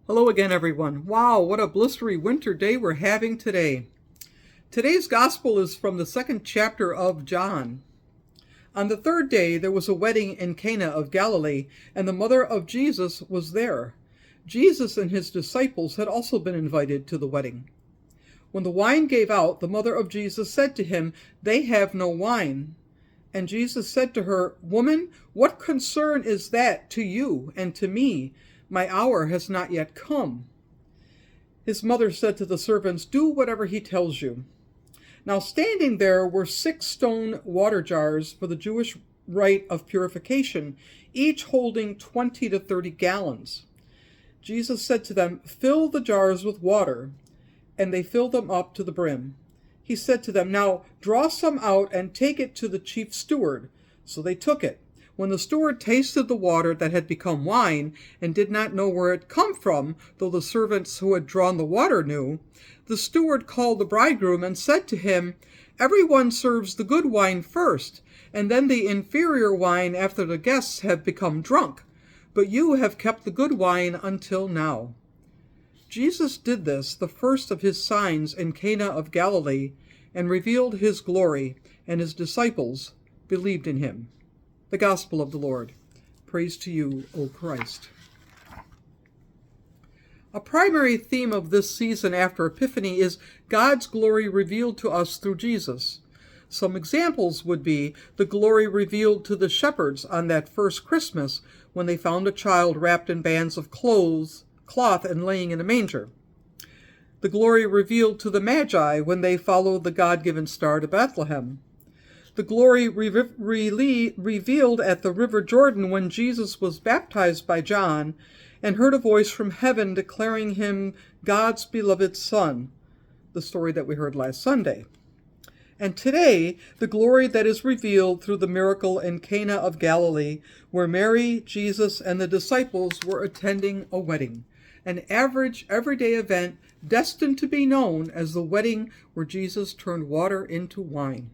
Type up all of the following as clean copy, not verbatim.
Hello again, everyone. Wow, what a blistery winter day we're having today. Today's gospel is from the second chapter of John. On the third day, there was a wedding in Cana of Galilee, and the mother of Jesus was there. Jesus and his disciples had also been invited to the wedding. When the wine gave out, the mother of Jesus said to him, "They have no wine." And Jesus said to her, "Woman, what concern is that to you and to me? My hour has not yet come." His mother said to the servants, "Do whatever he tells you." Now standing there were 6 stone water jars for the Jewish rite of purification, each holding 20 to 30 gallons. Jesus said to them, "Fill the jars with water," and they filled them up to the brim. He said to them, "Now draw some out and take it to the chief steward." So they took it. When the steward tasted the water that had become wine, and did not know where it come from, though the servants who had drawn the water knew, the steward called the bridegroom and said to him, "Everyone serves the good wine first, and then the inferior wine after the guests have become drunk. But you have kept the good wine until now." Jesus did this, the first of his signs in Cana of Galilee, and revealed his glory, and his disciples believed in him. The Gospel of the Lord. Praise to you, O Christ. A primary theme of this season after Epiphany is God's glory revealed to us through Jesus. Some examples would be the glory revealed to the shepherds on that first Christmas when they found a child wrapped in bands of cloth and laying in a manger. The glory revealed to the Magi when they followed the God-given star to Bethlehem. The glory revealed at the River Jordan when Jesus was baptized by John and heard a voice from heaven declaring him God's beloved Son, the story that we heard last Sunday. And today, the glory that is revealed through the miracle in Cana of Galilee, where Mary, Jesus, and the disciples were attending a wedding, an average, everyday event destined to be known as the wedding where Jesus turned water into wine.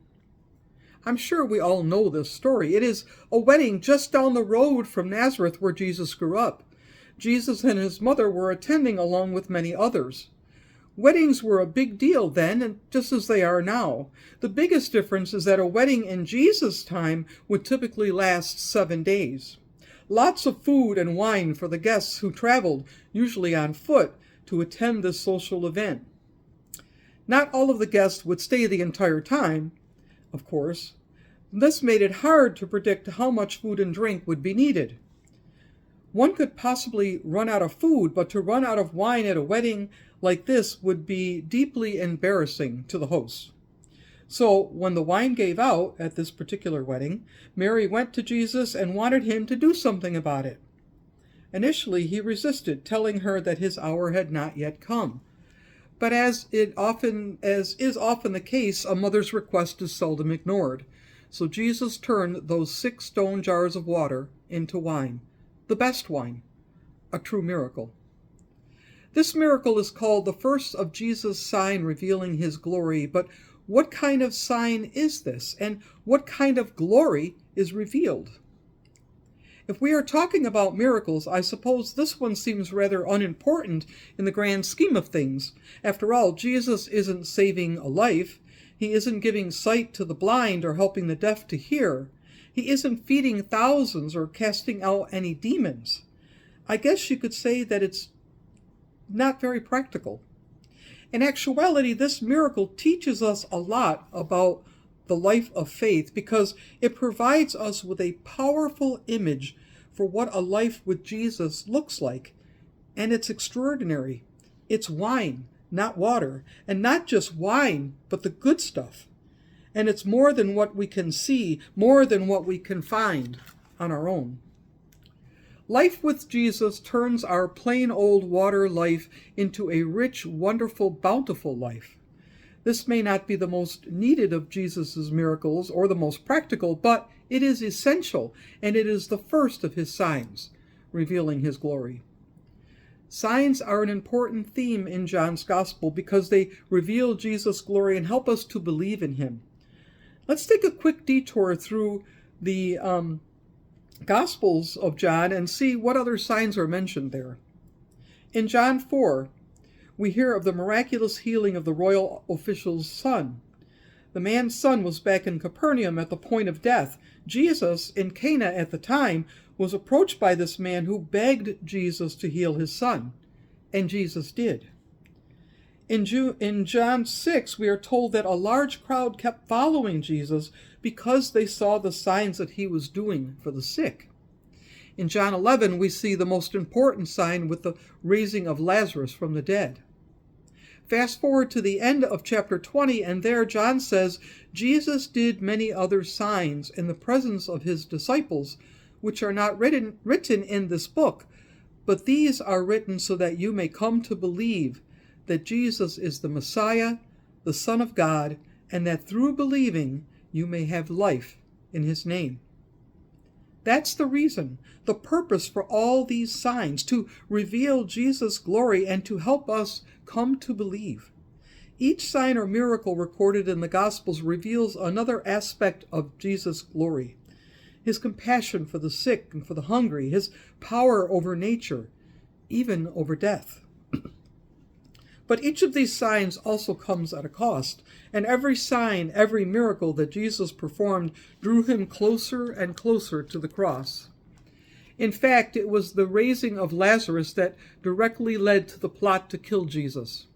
I'm sure we all know this story. It is a wedding just down the road from Nazareth where Jesus grew up. Jesus and his mother were attending along with many others. Weddings were a big deal then, and just as they are now. The biggest difference is that a wedding in Jesus' time would typically last 7 days. Lots of food and wine for the guests who traveled, usually on foot, to attend this social event. Not all of the guests would stay the entire time, of course. This made it hard to predict how much food and drink would be needed. One could possibly run out of food, but to run out of wine at a wedding like this would be deeply embarrassing to the hosts. So when the wine gave out at this particular wedding, Mary went to Jesus and wanted him to do something about it. Initially, he resisted, telling her that his hour had not yet come. But as is often the case, a mother's request is seldom ignored. So Jesus turned those 6 stone jars of water into wine, the best wine, a true miracle. This miracle is called the first of Jesus' sign revealing his glory, but what kind of sign is this, and what kind of glory is revealed? If we are talking about miracles, I suppose this one seems rather unimportant in the grand scheme of things. After all, Jesus isn't saving a life. He isn't giving sight to the blind or helping the deaf to hear. He isn't feeding thousands or casting out any demons. I guess you could say that it's not very practical. In actuality, this miracle teaches us a lot about the life of faith because it provides us with a powerful image for what a life with Jesus looks like. And it's extraordinary. It's wine, not water, and not just wine, but the good stuff. And it's more than what we can see, more than what we can find on our own. Life with Jesus turns our plain old water life into a rich, wonderful, bountiful life. This may not be the most needed of Jesus' miracles or the most practical, but it is essential, and it is the first of his signs, revealing his glory. Signs are an important theme in John's Gospel because they reveal Jesus' glory and help us to believe in him. Let's take a quick detour through the Gospels of John and see what other signs are mentioned there. In John 4, we hear of the miraculous healing of the royal official's son. The man's son was back in Capernaum at the point of death. Jesus, in Cana at the time, was approached by this man who begged Jesus to heal his son, and Jesus did. In John 6, we are told that a large crowd kept following Jesus because they saw the signs that he was doing for the sick. In John 11, we see the most important sign with the raising of Lazarus from the dead. Fast forward to the end of chapter 20, and there John says, Jesus did many other signs in the presence of his disciples, which are not written in this book, but these are written so that you may come to believe that Jesus is the Messiah, the Son of God, and that through believing you may have life in his name. That's the reason, the purpose for all these signs, to reveal Jesus' glory and to help us come to believe. Each sign or miracle recorded in the Gospels reveals another aspect of Jesus' glory. His compassion for the sick and for the hungry, his power over nature, even over death. But each of these signs also comes at a cost, and every sign, every miracle that Jesus performed drew him closer and closer to the cross. In fact, it was the raising of Lazarus that directly led to the plot to kill Jesus.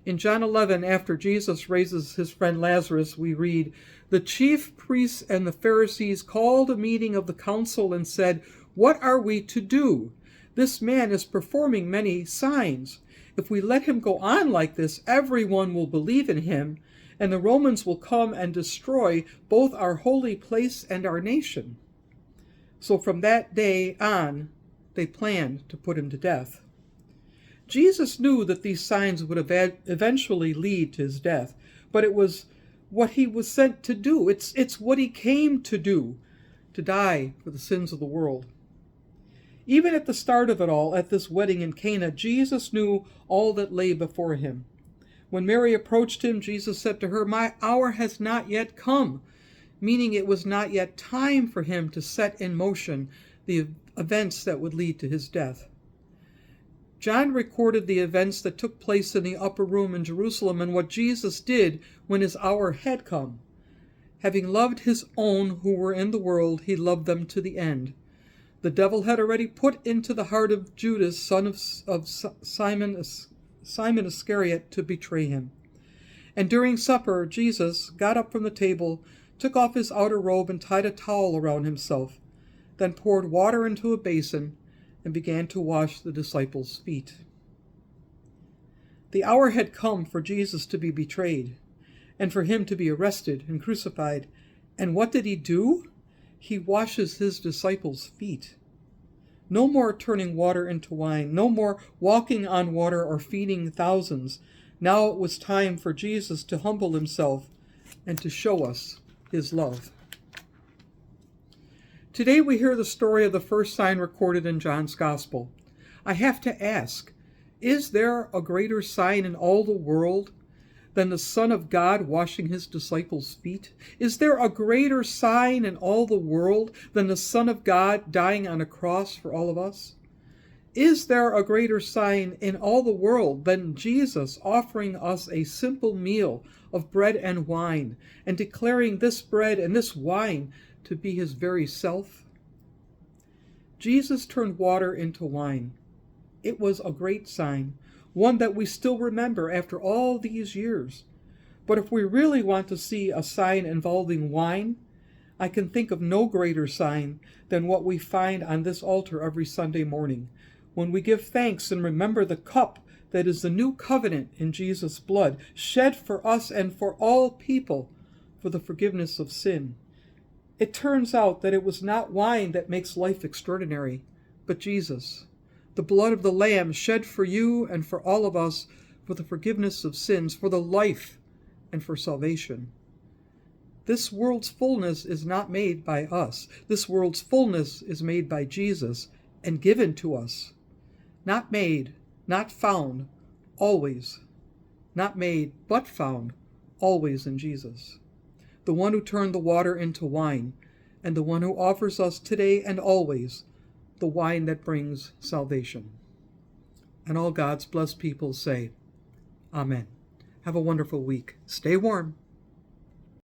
In John 11, after Jesus raises his friend Lazarus, we read, "The chief priests and the Pharisees called a meeting of the council and said, 'What are we to do? This man is performing many signs. If we let him go on like this, everyone will believe in him, and the Romans will come and destroy both our holy place and our nation.' So from that day on, they planned to put him to death." Jesus knew that these signs would eventually lead to his death, but it was what he was sent to do. It's what he came to do, to die for the sins of the world. Even at the start of it all, at this wedding in Cana, Jesus knew all that lay before him. When Mary approached him, Jesus said to her, "My hour has not yet come," meaning it was not yet time for him to set in motion the events that would lead to his death. John recorded the events that took place in the upper room in Jerusalem and what Jesus did when his hour had come. Having loved his own who were in the world, he loved them to the end. The devil had already put into the heart of Judas, son of Simon Iscariot, to betray him. And during supper, Jesus got up from the table, took off his outer robe and tied a towel around himself, then poured water into a basin and began to wash the disciples' feet. The hour had come for Jesus to be betrayed and for him to be arrested and crucified. And what did he do? He washes his disciples' feet. No more turning water into wine, no more walking on water or feeding thousands. Now it was time for Jesus to humble himself and to show us his love. Today we hear the story of the first sign recorded in John's Gospel. I have to ask, is there a greater sign in all the world than the Son of God washing his disciples' feet? Is there a greater sign in all the world than the Son of God dying on a cross for all of us? Is there a greater sign in all the world than Jesus offering us a simple meal of bread and wine and declaring this bread and this wine to be his very self? Jesus turned water into wine. It was a great sign, one that we still remember after all these years. But if we really want to see a sign involving wine, I can think of no greater sign than what we find on this altar every Sunday morning, when we give thanks and remember the cup that is the new covenant in Jesus' blood, shed for us and for all people for the forgiveness of sin. It turns out that it was not wine that makes life extraordinary, but Jesus, the blood of the Lamb shed for you and for all of us for the forgiveness of sins, for the life, and for salvation. This world's fullness is not made by us. This world's fullness is made by Jesus and given to us. Not made, not found, always. Not made, but found, always in Jesus. The one who turned the water into wine, and the one who offers us today and always the wine that brings salvation. And all God's blessed people say, Amen. Have a wonderful week. Stay warm.